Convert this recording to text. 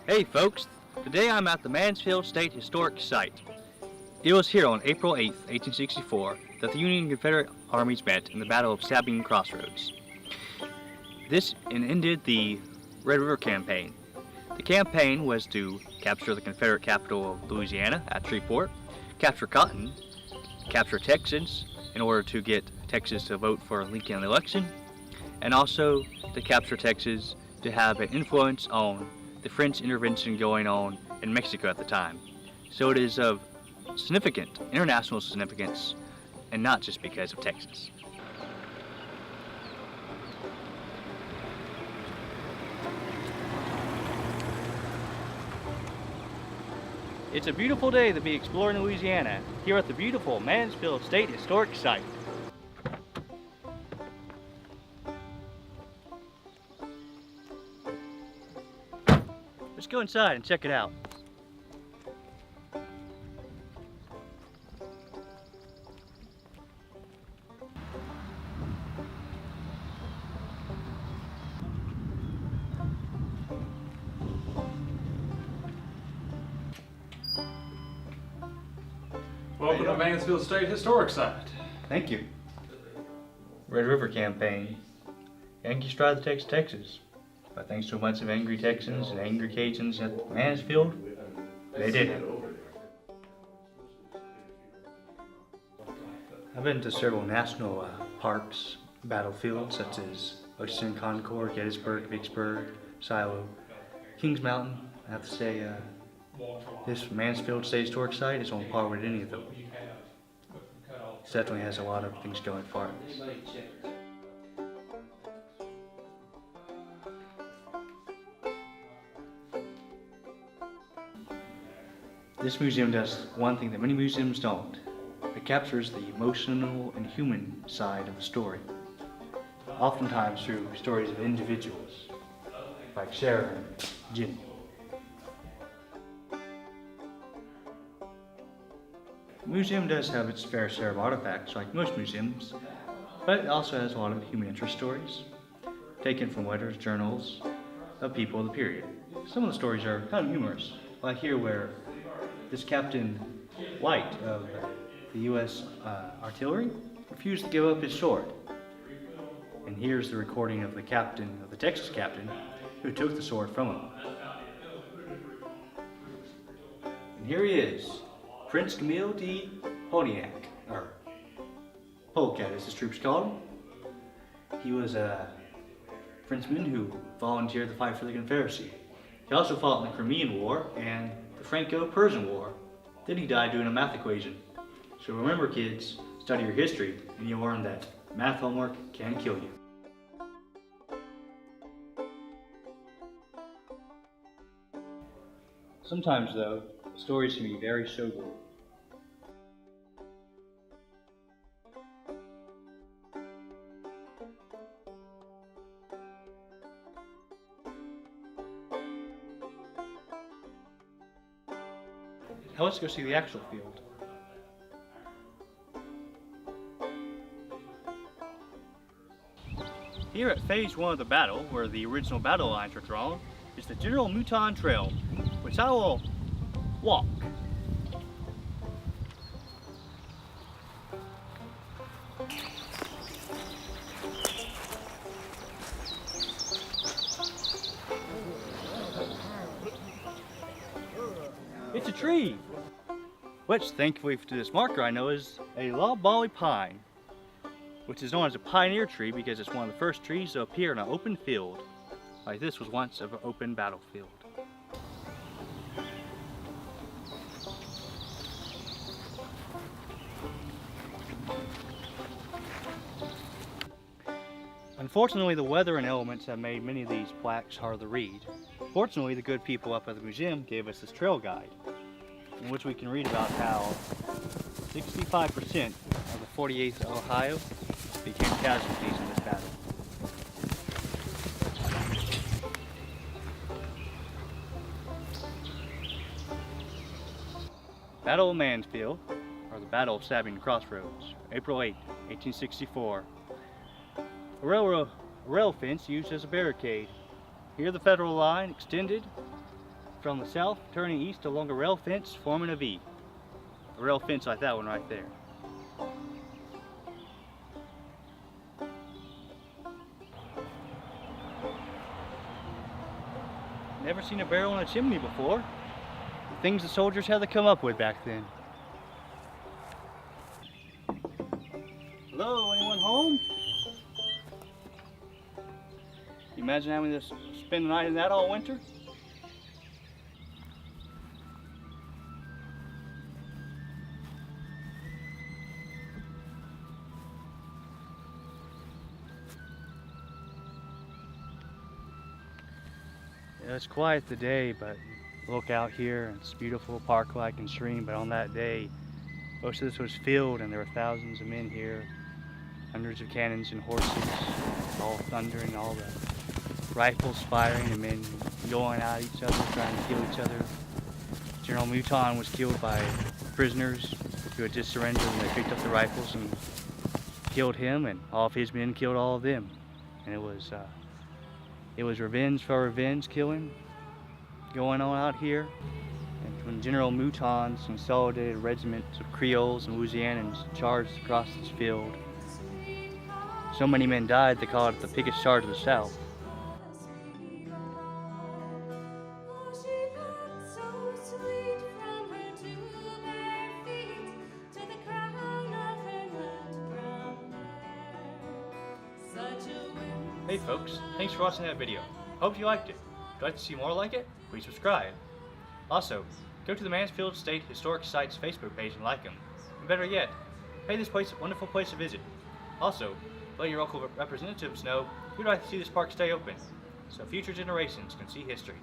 Hey folks, today I'm at the Mansfield State Historic Site. It was here on April 8, 1864 that the Union and Confederate armies met in the Battle of Sabine CrossRoads. This ended the Red River Campaign. The campaign was to capture the Confederate capital of Louisiana at Shreveport, capture Cotton, capture Texas in order to get Texas to vote for Lincoln election, and also to capture Texas to have an influence on the French intervention going on in Mexico at the time. So it is of significant international significance and not just because of Texas. It's a beautiful day to be exploring Louisiana here at the beautiful Mansfield State Historic Site. Let's go inside and check it out. Welcome to Mansfield State Historic Site. Thank you. Red River Campaign. Yankees tried to take Texas. But thanks to a bunch of angry Texans and angry Cajuns at Mansfield, they did it. I've been to several national parks, battlefields such as Ocean, Concord, Gettysburg, Vicksburg, Shiloh, Kings Mountain. I have to say this Mansfield State Historic Site is on par with any of them. It definitely has a lot of things going for it. This museum does one thing that many museums don't. It captures the emotional and human side of a story, oftentimes through stories of individuals, like Sarah and Jenny. The museum does have its fair share of artifacts, like most museums, but it also has a lot of human interest stories, taken from letters, journals of people of the period. Some of the stories are kind of humorous, like here where this Captain White of the U.S. Artillery refused to give up his sword. And here's the recording of the captain, of the Texas captain, who took the sword from him. And here he is, Prince Camille de Pontiac, or Polecat as his troops called him. He was a Frenchman who volunteered to fight for the Confederacy. He also fought in the Crimean War and the Franco-Persian War. Then he died doing a math equation. So remember kids, study your history and you'll learn that math homework can kill you. Sometimes though, the stories can be very sobering. Now let's go see the actual field. Here at phase 1 of the battle, where the original battle lines were drawn, is the General Mouton Trail, which I will walk. It's a tree, which thankfully to this marker I know is a loblolly pine, which is known as a pioneer tree because it's one of the first trees to appear in an open field, like this was once an open battlefield. Unfortunately, the weather and elements have made many of these plaques hard to read. Fortunately, the good people up at the museum gave us this trail guide, in which we can read about how 65% of the 48th Ohio became casualties in this battle. Battle of Mansfield, or the Battle of Sabine CrossRoads, April 8, 1864. A rail fence used as a barricade. Here the Federal line extended from the south, turning east along a rail fence, forming a V. A rail fence like that one right there. Never seen a barrel on a chimney before. The things the soldiers had to come up with back then. Hello, anyone home? You imagine having to spend the night in that all winter? Yeah, it's quiet today, but look out here and it's beautiful, park-like and stream. But on that day, most of this was filled and there were thousands of men here, hundreds of cannons and horses, all thundering, all the rifles firing and men going at each other, trying to kill each other. General Mouton was killed by prisoners who had just surrendered, and they picked up the rifles and killed him, and all of his men killed all of them. And it was revenge for revenge killing going on out here. And when General Mouton's consolidated regiments of Creoles and Louisianans charged across this field, so many men died they called it the pickest charge of the South. Hey folks, thanks for watching that video. Hope you liked it. If you'd like to see more like it, please subscribe. Also, go to the Mansfield State Historic Site's Facebook page and like them. And better yet, pay this place a wonderful place to visit. Also, let your local representatives know you'd like to see this park stay open, so future generations can see history.